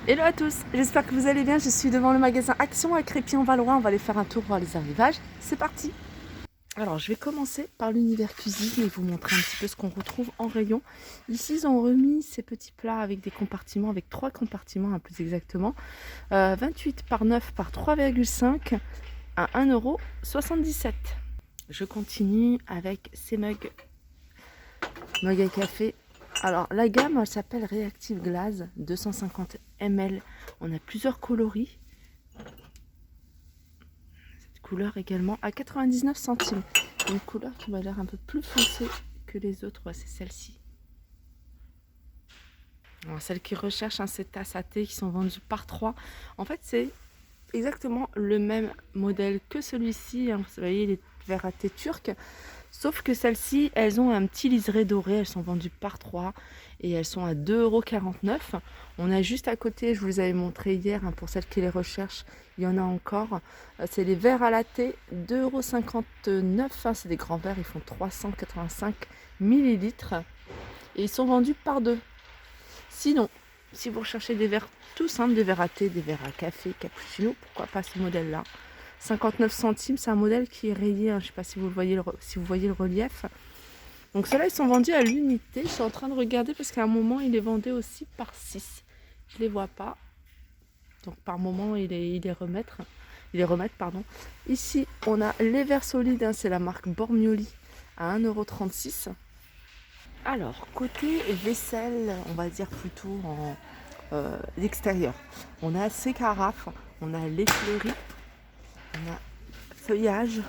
Hello à tous, j'espère que vous allez bien. Je suis devant le magasin Action à Crépy-en-Valois. On va aller faire un tour voir les arrivages. C'est parti. Alors je vais commencer par l'univers cuisine et vous montrer un petit peu ce qu'on retrouve en rayon. Ici ils ont remis ces petits plats avec des compartiments, avec 3 compartiments plus exactement. 28 par 9 par 3,5 à 1,77 €. Je continue avec ces mugs à café. Alors la gamme elle s'appelle Reactive Glaze 250 ml. On a plusieurs coloris. Cette couleur également à 99 centimes. Une couleur qui m'a l'air un peu plus foncée que les autres, ouais, c'est celle-ci. Alors celles qui recherchent ces tasses à thé qui sont vendues par 3. En fait c'est exactement le même modèle que celui-ci, hein. Vous voyez les verres à thé turcs. Sauf que celles-ci, elles ont un petit liseré doré, elles sont vendues par 3 et elles sont à 2,49 €. On a juste à côté, je vous les avais montré hier, hein, pour celles qui les recherchent, il y en a encore. C'est les verres à latte, 2,59 €. Hein, c'est des grands verres, ils font 385 millilitres et ils sont vendus par 2. Sinon, si vous recherchez des verres tout simples, des verres à thé, des verres à café, cappuccino, pourquoi pas ce modèle-là. 59 centimes, c'est un modèle qui est rayé, hein. Je ne sais pas si vous voyez le relief. Donc ceux-là, ils sont vendus à l'unité. Je suis en train de regarder parce qu'à un moment, ils les vendaient aussi par 6. Je ne les vois pas. Donc par moment, ils les remettent. Pardon. Ici, on a les verres solides, hein, c'est la marque Bormioli à 1,36 €. Alors, côté vaisselle, on va dire plutôt en l'extérieur. On a ces carafes, on a les fleuris. On a feuillage,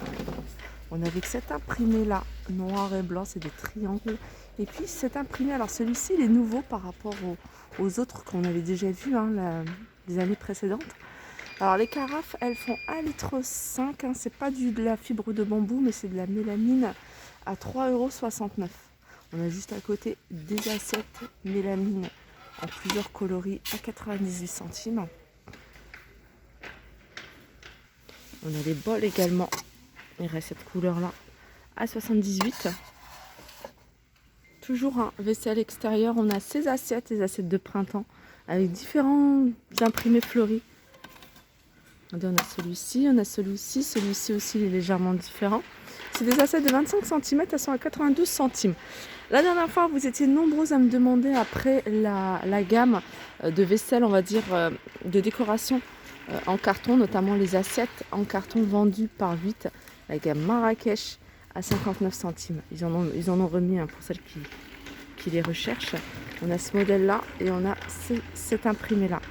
on a avec cet imprimé là, noir et blanc, c'est des triangles. Et puis cet imprimé, alors celui-ci il est nouveau par rapport aux autres qu'on avait déjà vus, hein, les années précédentes. Alors les carafes, elles font 1,5 litre, hein, c'est pas de la fibre de bambou, mais c'est de la mélamine à 3,69 €. On a juste à côté des assiettes mélamine en plusieurs coloris à 98 centimes. On a les bols également. Il reste cette couleur-là à 78. Toujours un vaisselle extérieur. On a ces assiettes, les assiettes de printemps, avec différents imprimés fleuris. On a celui-ci, on a celui-ci. Celui-ci aussi il est légèrement différent. C'est des assiettes de 25 cm, elles sont à 92 centimes. La dernière fois, vous étiez nombreux à me demander après la gamme de vaisselle, on va dire, de décoration en carton, notamment les assiettes en carton vendues par 8, la gamme Marrakech à 59 centimes. Ils en ont remis, hein, pour celles qui les recherchent. On a ce modèle-là et on a cet imprimé-là.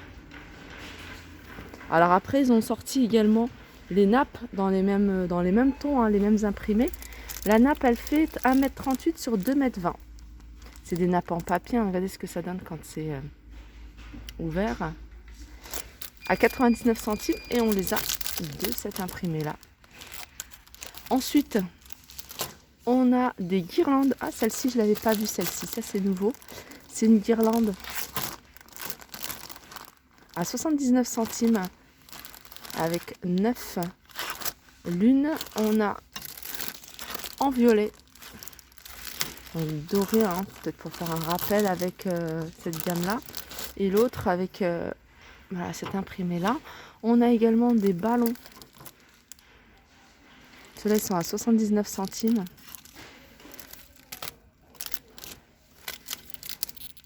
Alors après, ils ont sorti également les nappes dans les mêmes tons, hein, les mêmes imprimés. La nappe, elle fait 1,38 m sur 2,20 m. C'est des nappes en papier, hein. Regardez ce que ça donne quand c'est ouvert. À 99 centimes et on les a de cet imprimé là. Ensuite, on a des guirlandes. Ah, celle-ci, je ne l'avais pas vue, celle-ci. Ça, c'est nouveau. C'est une guirlande à 79 centimes avec 9 lunes. On a en violet, donc doré, hein, peut-être pour faire un rappel avec cette gamme-là. Et l'autre avec voilà, cet imprimé-là. On a également des ballons. Ceux-là, ils sont à 79 centimes.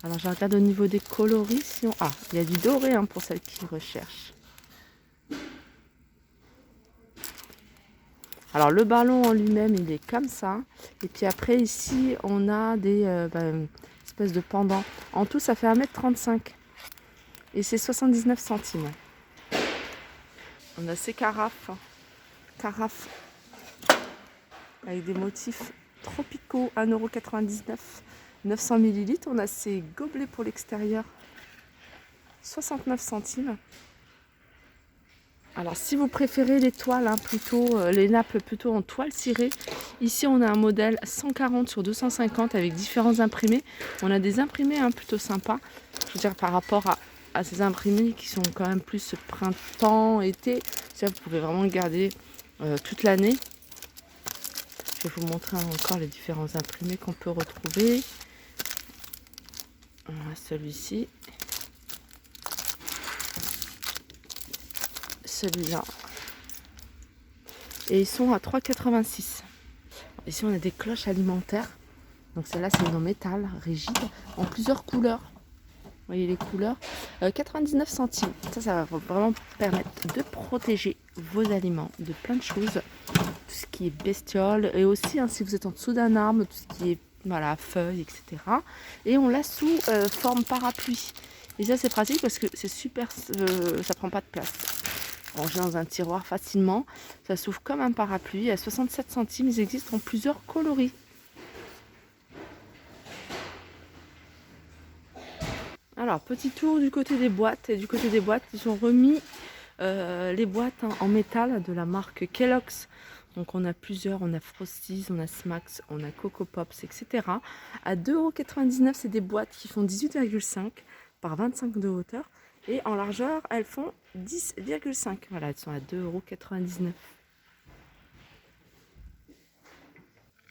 Alors, je regarde au niveau des coloris. Ah, il y a du doré, hein, pour celles qui recherchent. Alors, le ballon en lui-même, il est comme ça. Et puis après, ici, on a des espèces de pendants. En tout, ça fait 1,35 m. Et c'est 79 centimes. On a ces carafes avec des motifs tropicaux, 1,99 €, 900 ml. On a ces gobelets pour l'extérieur, 69 centimes. Alors si vous préférez les toiles, hein, plutôt les nappes plutôt en toile cirée, ici on a un modèle 140 sur 250 avec différents imprimés. On a des imprimés, hein, plutôt sympas, je veux dire par rapport à ces imprimés qui sont quand même plus printemps, été. Ça, vous pouvez vraiment le garder toute l'année. Je vais vous montrer encore les différents imprimés qu'on peut retrouver. On a celui-ci. celui-là. Et ils sont à 3,86 €. Ici, on a des cloches alimentaires. Donc celle-là, c'est une en métal, rigide, en plusieurs couleurs. Vous voyez les couleurs. 99 centimes. Ça va vraiment permettre de protéger vos aliments de plein de choses. Tout ce qui est bestiole. Et aussi, hein, si vous êtes en dessous d'un arbre, tout ce qui est voilà, feuilles, etc. Et on l'a sous forme parapluie. Et ça, c'est pratique parce que c'est super, ça prend pas de place. Ranger dans un tiroir facilement. Ça s'ouvre comme un parapluie. À 67 centimes, ils existent en plusieurs coloris. Alors, petit tour du côté des boîtes. Et du côté des boîtes, ils ont remis les boîtes en métal de la marque Kellogg's. Donc, on a plusieurs. On a Frosties, on a Smacks, on a Coco Pops, etc. À 2,99 €, c'est des boîtes qui font 18,5 par 25 de hauteur. Et en largeur, elles font 10,5. Voilà, elles sont à 2,99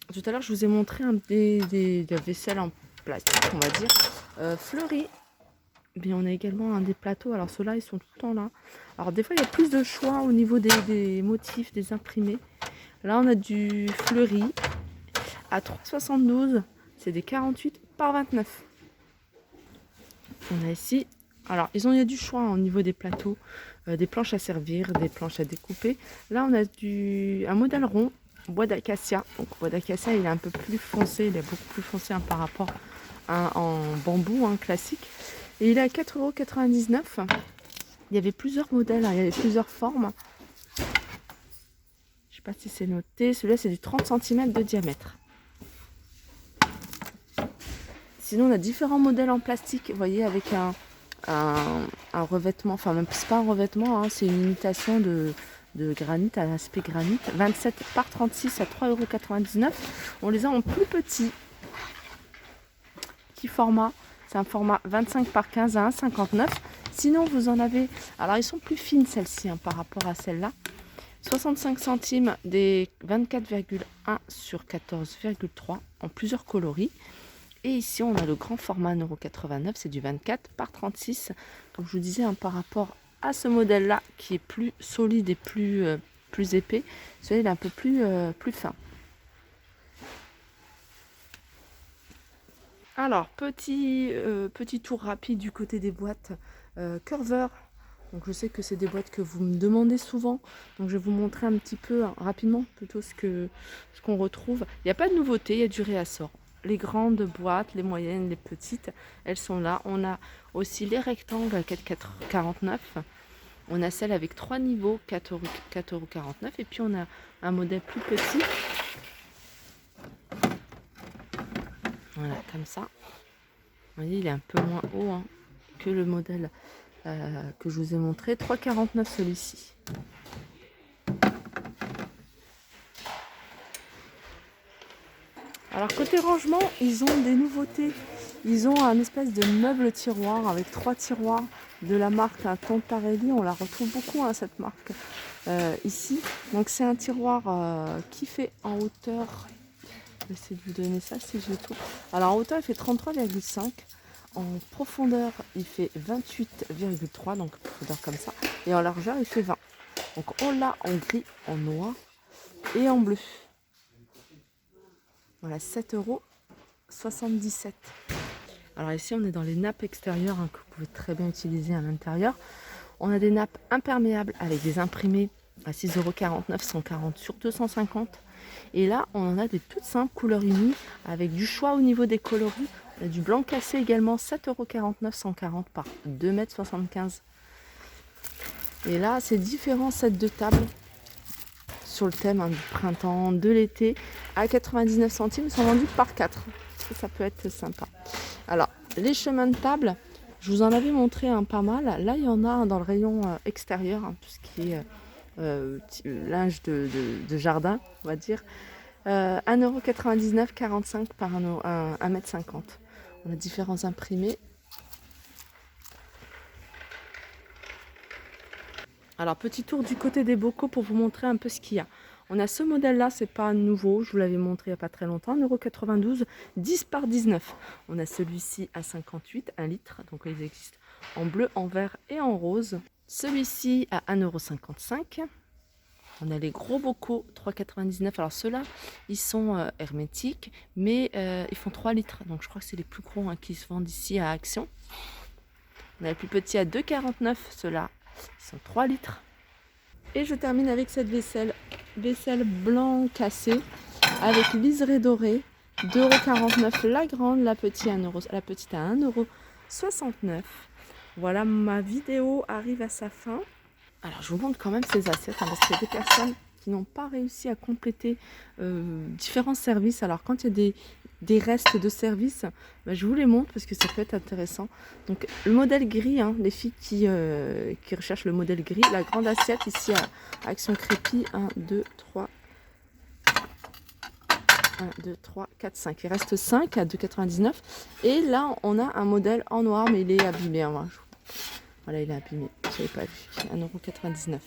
€. Tout à l'heure, je vous ai montré des vaisselles en plastique, on va dire, fleuries. Mais on a également des plateaux. Alors ceux-là, ils sont tout le temps là. Alors des fois, il y a plus de choix au niveau des motifs, des imprimés. Là, on a du fleuri à 3,72 €. C'est des 48 par 29. On a ici... Alors, il y a du choix au niveau des plateaux, des planches à servir, des planches à découper. Là, on a un modèle rond, bois d'acacia. Donc, bois d'acacia, il est un peu plus foncé, il est beaucoup plus foncé par rapport à en bambou classique. Et il est à 4,99 €. Il y avait plusieurs modèles, il y avait plusieurs formes. Je ne sais pas si c'est noté. Celui-là, c'est du 30 cm de diamètre. Sinon, on a différents modèles en plastique, vous voyez, avec un revêtement, enfin même c'est pas un revêtement, c'est une imitation de granit, à l'aspect granit. 27 par 36 à 3,99 €. On les a en plus petit. Petit format, c'est un format 25 par 15 à 1,59 €. Sinon, vous en avez, alors ils sont plus fines celles-ci par rapport à celles-là. 65 centimes des 24,1 sur 14,3 en plusieurs coloris. Et ici, on a le grand format 1,89 €, c'est du 24 par 36. Comme je vous disais, par rapport à ce modèle-là, qui est plus solide et plus épais, celui-là, il est un peu plus fin. Alors, petit tour rapide du côté des boîtes Curver. Donc, je sais que c'est des boîtes que vous me demandez souvent. Donc, je vais vous montrer un petit peu rapidement plutôt ce qu'on retrouve. Il n'y a pas de nouveauté, il y a du réassort. Les grandes boîtes, les moyennes, les petites, elles sont là. On a aussi les rectangles à 4,49 €. On a celle avec 3 niveaux, 4,49 €. Et puis on a un modèle plus petit. Voilà, comme ça. Vous voyez, il est un peu moins haut que le modèle que je vous ai montré. 3,49 € celui-ci. Alors côté rangement, ils ont des nouveautés. Ils ont un espèce de meuble tiroir avec 3 tiroirs de la marque Tontarelli. On la retrouve beaucoup cette marque ici. Donc c'est un tiroir qui fait en hauteur, je vais essayer de vous donner ça si je trouve. Alors en hauteur il fait 33,5. En profondeur il fait 28,3, donc profondeur comme ça. Et en largeur il fait 20. Donc on l'a en gris, en noir et en bleu. Voilà, 7,77 €. Alors ici, on est dans les nappes extérieures que vous pouvez très bien utiliser à l'intérieur. On a des nappes imperméables avec des imprimés à 6,49 €, 140 sur 250. Et là, on en a des toutes simples, couleurs unies, avec du choix au niveau des coloris. On a du blanc cassé également, 7,49 €, 140 par 2,75 m. Et là, c'est différents sets de table sur le thème du printemps, de l'été, à 99 centimes, ils sont vendus par 4. Ça peut être sympa. Alors, les chemins de table, je vous en avais montré pas mal. Là, il y en a dans le rayon extérieur, tout ce qui est linge de jardin, on va dire. 1,99 €, 45 par 1,50 m. On a différents imprimés. Alors, petit tour du côté des bocaux pour vous montrer un peu ce qu'il y a. On a ce modèle-là, c'est pas nouveau, je vous l'avais montré il n'y a pas très longtemps, 1,92 €, 10 par 19. On a celui-ci à 58, 1 litre, donc ils existent en bleu, en vert et en rose. Celui-ci à 1,55 €. On a les gros bocaux 3,99 €. Alors ceux-là, ils sont hermétiques, mais ils font 3 litres. Donc je crois que c'est les plus gros hein, qui se vendent ici à Action. On a les plus petits à 2,49 €. Ceux-là, ils sont 3 litres. Et je termine avec cette vaisselle. Vaisselle blanc cassé avec liseré doré. 2,49 € la grande, la petite à 1,69 €. Voilà, ma vidéo arrive à sa fin. Alors, je vous montre quand même ces assiettes, hein, parce qu'il y a des personnes qui n'ont pas réussi à compléter différents services. Alors, quand il y a des restes de services, bah, je vous les montre parce que ça peut être intéressant. Donc, le modèle gris, hein, les filles qui recherchent le modèle gris, la grande assiette ici à Action Crépi, 1, 2, 3, 4, 5. Il reste 5 à 2,99 €. Et là, on a un modèle en noir, mais il est abîmé. Hein. Voilà, il est abîmé. Je n'avais pas vu. 1,99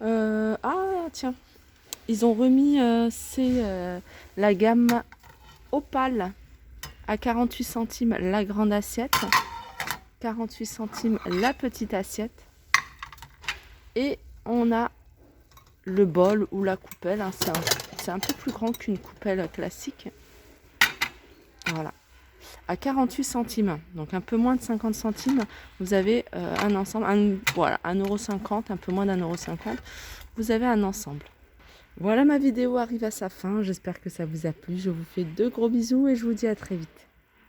€. Ah, tiens. Ils ont remis la gamme Opale à 48 centimes la grande assiette. 48 centimes la petite assiette. Et on a le bol ou la coupelle. Hein. C'est un peu plus grand qu'une coupelle classique. Voilà. À 48 centimes, donc un peu moins de 50 centimes, vous avez un ensemble, voilà, 1,50 €, un peu moins d'1,50 €, vous avez un ensemble. Voilà, ma vidéo arrive à sa fin, j'espère que ça vous a plu, je vous fais de gros bisous et je vous dis à très vite.